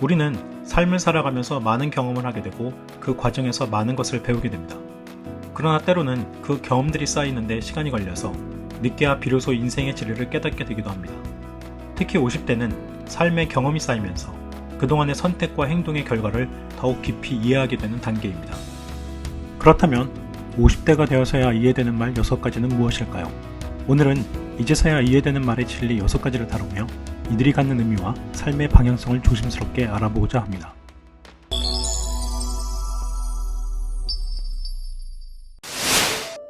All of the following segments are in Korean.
우리는 삶을 살아가면서 많은 경험을 하게 되고 그 과정에서 많은 것을 배우게 됩니다. 그러나 때로는 그 경험들이 쌓이는데 시간이 걸려서 늦게야 비로소 인생의 진리를 깨닫게 되기도 합니다. 특히 50대는 삶의 경험이 쌓이면서 그동안의 선택과 행동의 결과를 더욱 깊이 이해하게 되는 단계입니다. 그렇다면 50대가 되어서야 이해되는 말 6가지는 무엇일까요? 오늘은 이제서야 이해되는 말의 진리 6가지를 다루며 이들이 갖는 의미와 삶의 방향성을 조심스럽게 알아보고자 합니다.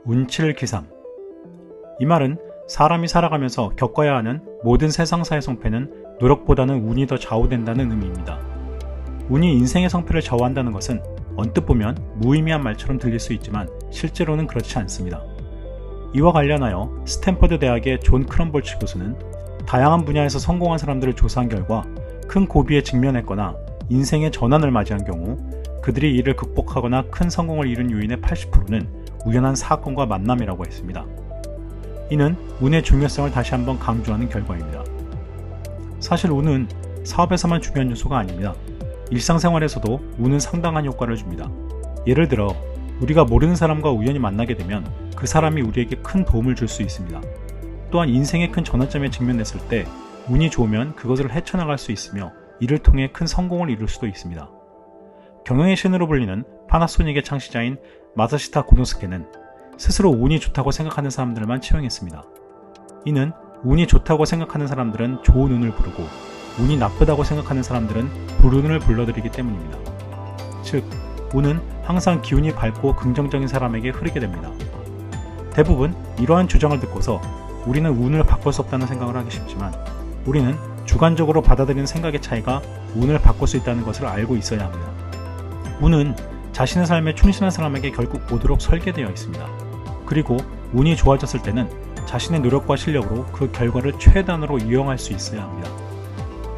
운칠기삼. 이 말은 사람이 살아가면서 겪어야 하는 모든 세상사의 성패는 노력보다는 운이 더 좌우된다는 의미입니다. 운이 인생의 성패를 좌우한다는 것은 언뜻 보면 무의미한 말처럼 들릴 수 있지만 실제로는 그렇지 않습니다. 이와 관련하여 스탠퍼드 대학의 존 크럼볼치 교수는 다양한 분야에서 성공한 사람들을 조사한 결과 큰 고비에 직면했거나 인생의 전환을 맞이한 경우 그들이 이를 극복하거나 큰 성공을 이룬 요인의 80%는 우연한 사건과 만남이라고 했습니다. 이는 운의 중요성을 다시 한번 강조하는 결과입니다. 사실 운은 사업에서만 중요한 요소가 아닙니다. 일상생활에서도 운은 상당한 효과를 줍니다. 예를 들어 우리가 모르는 사람과 우연히 만나게 되면 그 사람이 우리에게 큰 도움을 줄 수 있습니다. 또한 인생의 큰 전환점에 직면했을 때 운이 좋으면 그것을 헤쳐나갈 수 있으며 이를 통해 큰 성공을 이룰 수도 있습니다. 경영의 신으로 불리는 파나소닉의 창시자인 마사시타 고노스케는 스스로 운이 좋다고 생각하는 사람들만 채용했습니다. 이는 운이 좋다고 생각하는 사람들은 좋은 운을 부르고 운이 나쁘다고 생각하는 사람들은 불운을 불러들이기 때문입니다. 즉, 운은 항상 기운이 밝고 긍정적인 사람에게 흐르게 됩니다. 대부분 이러한 주장을 듣고서 우리는 운을 바꿀 수 없다는 생각을 하기 쉽지만 우리는 주관적으로 받아들이는 생각의 차이가 운을 바꿀 수 있다는 것을 알고 있어야 합니다. 운은 자신의 삶에 충실한 사람에게 결국 오도록 설계되어 있습니다. 그리고 운이 좋아졌을 때는 자신의 노력과 실력으로 그 결과를 최단으로 이용할 수 있어야 합니다.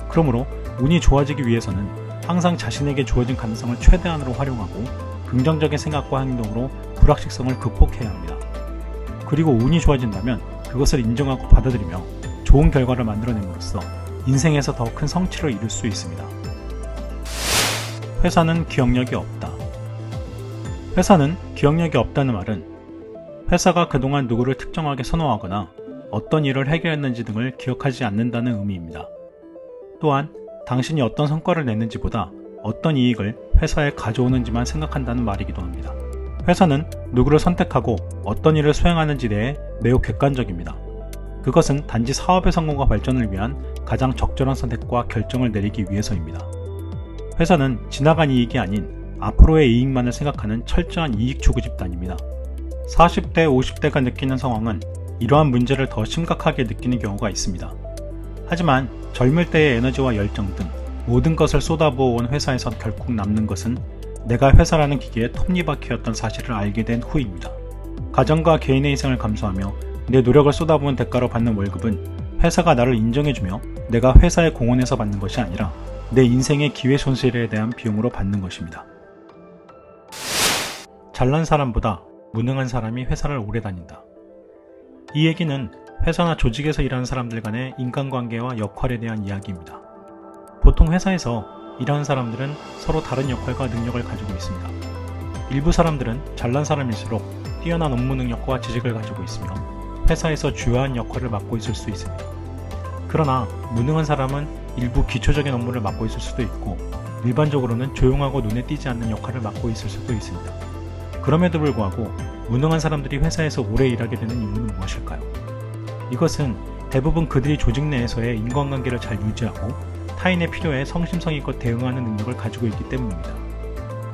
그러므로 운이 좋아지기 위해서는 항상 자신에게 주어진 가능성을 최대한으로 활용하고 긍정적인 생각과 행동으로 불확실성을 극복해야 합니다. 그리고 운이 좋아진다면 그것을 인정하고 받아들이며 좋은 결과를 만들어냄으로써 인생에서 더 큰 성취를 이룰 수 있습니다. 회사는 기억력이 없다. 회사는 기억력이 없다는 말은 회사가 그동안 누구를 특정하게 선호하거나 어떤 일을 해결했는지 등을 기억하지 않는다는 의미입니다. 또한 당신이 어떤 성과를 냈는지보다 어떤 이익을 회사에 가져오는지만 생각한다는 말이기도 합니다. 회사는 누구를 선택하고 어떤 일을 수행하는지에 대해 매우 객관적입니다. 그것은 단지 사업의 성공과 발전을 위한 가장 적절한 선택과 결정을 내리기 위해서입니다. 회사는 지나간 이익이 아닌 앞으로의 이익만을 생각하는 철저한 이익 추구 집단입니다. 40대, 50대가 느끼는 상황은 이러한 문제를 더 심각하게 느끼는 경우가 있습니다. 하지만 젊을 때의 에너지와 열정 등 모든 것을 쏟아부어온 회사에서 결국 남는 것은 내가 회사라는 기계의 톱니바퀴였던 사실을 알게 된 후입니다. 가정과 개인의 희생을 감수하며 내 노력을 쏟아부은 대가로 받는 월급은 회사가 나를 인정해주며 내가 회사에 공헌해서 받는 것이 아니라 내 인생의 기회 손실에 대한 비용으로 받는 것입니다. 잘난 사람보다 무능한 사람이 회사를 오래 다닌다. 이 얘기는 회사나 조직에서 일하는 사람들 간의 인간관계와 역할에 대한 이야기입니다. 보통 회사에서 일하는 사람들은 서로 다른 역할과 능력을 가지고 있습니다. 일부 사람들은 잘난 사람일수록 뛰어난 업무 능력과 지식을 가지고 있으며 회사에서 주요한 역할을 맡고 있을 수 있습니다. 그러나 무능한 사람은 일부 기초적인 업무를 맡고 있을 수도 있고 일반적으로는 조용하고 눈에 띄지 않는 역할을 맡고 있을 수도 있습니다. 그럼에도 불구하고 무능한 사람들이 회사에서 오래 일하게 되는 이유는 무엇일까요? 이것은 대부분 그들이 조직 내에서의 인간관계를 잘 유지하고 타인의 필요에 성심성의껏 대응하는 능력을 가지고 있기 때문입니다.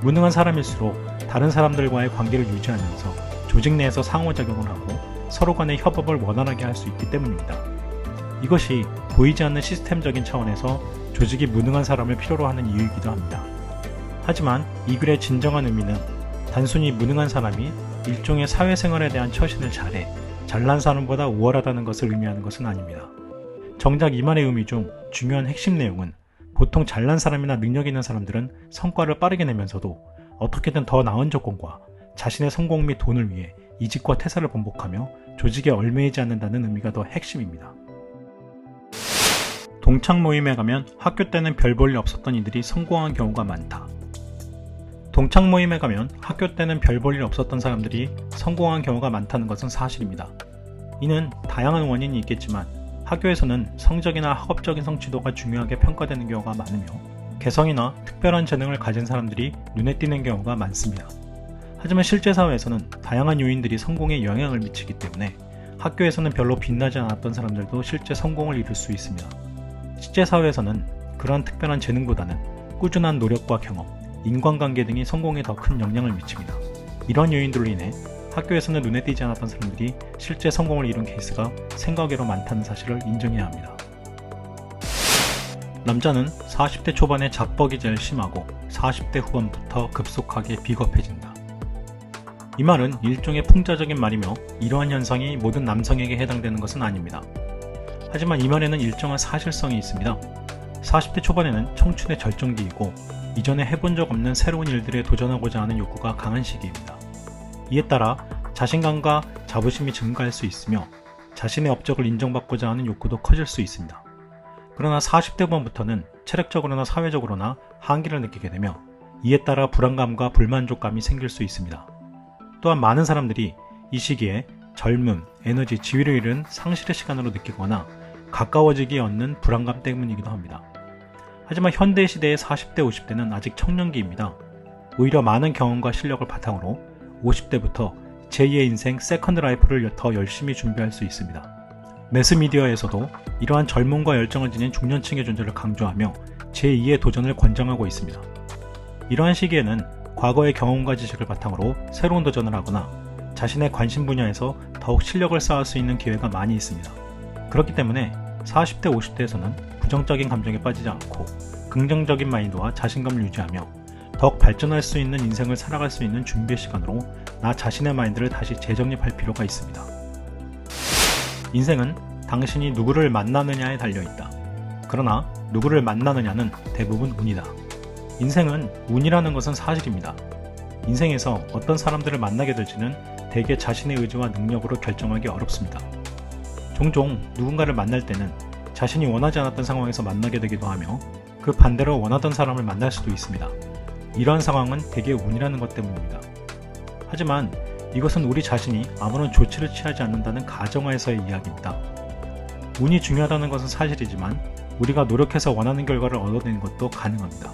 무능한 사람일수록 다른 사람들과의 관계를 유지하면서 조직 내에서 상호작용을 하고 서로 간의 협업을 원활하게 할 수 있기 때문입니다. 이것이 보이지 않는 시스템적인 차원에서 조직이 무능한 사람을 필요로 하는 이유이기도 합니다. 하지만 이 글의 진정한 의미는 단순히 무능한 사람이 일종의 사회생활에 대한 처신을 잘해 잘난 사람보다 우월하다는 것을 의미하는 것은 아닙니다. 정작 이 말의 의미 중 중요한 핵심 내용은 보통 잘난 사람이나 능력 있는 사람들은 성과를 빠르게 내면서도 어떻게든 더 나은 조건과 자신의 성공 및 돈을 위해 이직과 퇴사를 반복하며 조직에 얽매이지 않는다는 의미가 더 핵심입니다. 동창 모임에 가면 학교 때는 별 볼 일 없었던 이들이 성공한 경우가 많다. 동창 모임에 가면 학교 때는 별 볼 일 없었던 사람들이 성공한 경우가 많다는 것은 사실입니다. 이는 다양한 원인이 있겠지만 학교에서는 성적이나 학업적인 성취도가 중요하게 평가되는 경우가 많으며 개성이나 특별한 재능을 가진 사람들이 눈에 띄는 경우가 많습니다. 하지만 실제 사회에서는 다양한 요인들이 성공에 영향을 미치기 때문에 학교에서는 별로 빛나지 않았던 사람들도 실제 성공을 이룰 수 있습니다. 실제 사회에서는 그러한 특별한 재능보다는 꾸준한 노력과 경험, 인간관계 등이 성공에 더 큰 영향을 미칩니다. 이러한 요인들로 인해 학교에서는 눈에 띄지 않았던 사람들이 실제 성공을 이룬 케이스가 생각외로 많다는 사실을 인정해야 합니다. 남자는 40대 초반에 잡벅이 제일 심하고 40대 후반부터 급속하게 비겁해진다. 이 말은 일종의 풍자적인 말이며 이러한 현상이 모든 남성에게 해당되는 것은 아닙니다. 하지만 이 말에는 일정한 사실성이 있습니다. 40대 초반에는 청춘의 절정기이고 이전에 해본 적 없는 새로운 일들에 도전하고자 하는 욕구가 강한 시기입니다. 이에 따라 자신감과 자부심이 증가할 수 있으며 자신의 업적을 인정받고자 하는 욕구도 커질 수 있습니다. 그러나 40대 후반부터는 체력적으로나 사회적으로나 한계를 느끼게 되며 이에 따라 불안감과 불만족감이 생길 수 있습니다. 또한 많은 사람들이 이 시기에 젊음, 에너지, 지위를 잃은 상실의 시간으로 느끼거나 가까워지기에 얻는 불안감 때문이기도 합니다. 하지만 현대 시대의 40대, 50대는 아직 청년기입니다. 오히려 많은 경험과 실력을 바탕으로 50대부터 제2의 인생 세컨드 라이프를 더 열심히 준비할 수 있습니다. 매스미디어에서도 이러한 젊음과 열정을 지닌 중년층의 존재를 강조하며 제2의 도전을 권장하고 있습니다. 이러한 시기에는 과거의 경험과 지식을 바탕으로 새로운 도전을 하거나 자신의 관심 분야에서 더욱 실력을 쌓을 수 있는 기회가 많이 있습니다. 그렇기 때문에 40대, 50대에서는 부정적인 감정에 빠지지 않고 긍정적인 마인드와 자신감을 유지하며 더욱 발전할 수 있는 인생을 살아갈 수 있는 준비의 시간으로 나 자신의 마인드를 다시 재정립할 필요가 있습니다. 인생은 당신이 누구를 만나느냐에 달려있다. 그러나 누구를 만나느냐는 대부분 운이다. 인생은 운이라는 것은 사실입니다. 인생에서 어떤 사람들을 만나게 될지는 대개 자신의 의지와 능력으로 결정하기 어렵습니다. 종종 누군가를 만날 때는 자신이 원하지 않았던 상황에서 만나게 되기도 하며 그 반대로 원하던 사람을 만날 수도 있습니다. 이러한 상황은 대개 운이라는 것 때문입니다. 하지만 이것은 우리 자신이 아무런 조치를 취하지 않는다는 가정하에서의 이야기입니다. 운이 중요하다는 것은 사실이지만 우리가 노력해서 원하는 결과를 얻어내는 것도 가능합니다.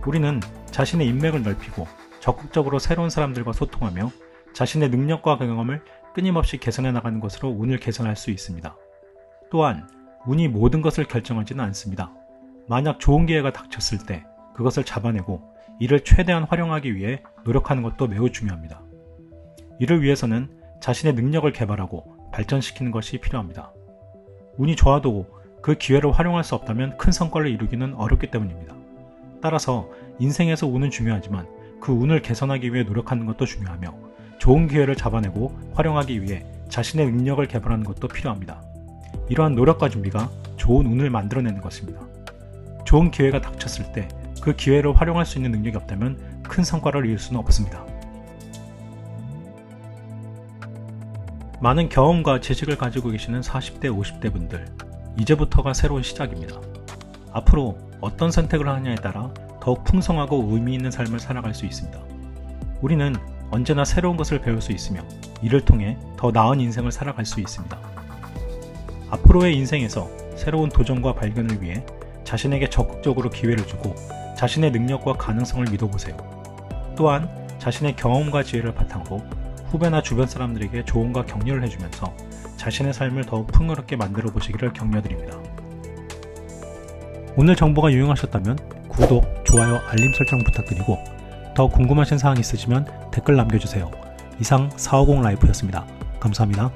우리는 자신의 인맥을 넓히고 적극적으로 새로운 사람들과 소통하며 자신의 능력과 경험을 끊임없이 개선해 나가는 것으로 운을 개선할 수 있습니다. 또한 운이 모든 것을 결정하지는 않습니다. 만약 좋은 기회가 닥쳤을 때 그것을 잡아내고 이를 최대한 활용하기 위해 노력하는 것도 매우 중요합니다. 이를 위해서는 자신의 능력을 개발하고 발전시키는 것이 필요합니다. 운이 좋아도 그 기회를 활용할 수 없다면 큰 성과를 이루기는 어렵기 때문입니다. 따라서 인생에서 운은 중요하지만 그 운을 개선하기 위해 노력하는 것도 중요하며 좋은 기회를 잡아내고 활용하기 위해 자신의 능력을 개발하는 것도 필요합니다. 이러한 노력과 준비가 좋은 운을 만들어내는 것입니다. 좋은 기회가 닥쳤을 때 그 기회를 활용할 수 있는 능력이 없다면 큰 성과를 이룰 수는 없습니다. 많은 경험과 지식을 가지고 계시는 40대, 50대 분들, 이제부터가 새로운 시작입니다. 앞으로 어떤 선택을 하느냐에 따라 더욱 풍성하고 의미 있는 삶을 살아갈 수 있습니다. 우리는 언제나 새로운 것을 배울 수 있으며 이를 통해 더 나은 인생을 살아갈 수 있습니다. 앞으로의 인생에서 새로운 도전과 발견을 위해 자신에게 적극적으로 기회를 주고 자신의 능력과 가능성을 믿어보세요. 또한 자신의 경험과 지혜를 바탕으로 후배나 주변 사람들에게 조언과 격려를 해주면서 자신의 삶을 더욱 풍요롭게 만들어 보시기를 격려드립니다. 오늘 정보가 유용하셨다면 구독, 좋아요, 알림 설정 부탁드리고 더 궁금하신 사항 있으시면 댓글 남겨주세요. 이상 450라이프였습니다. 감사합니다.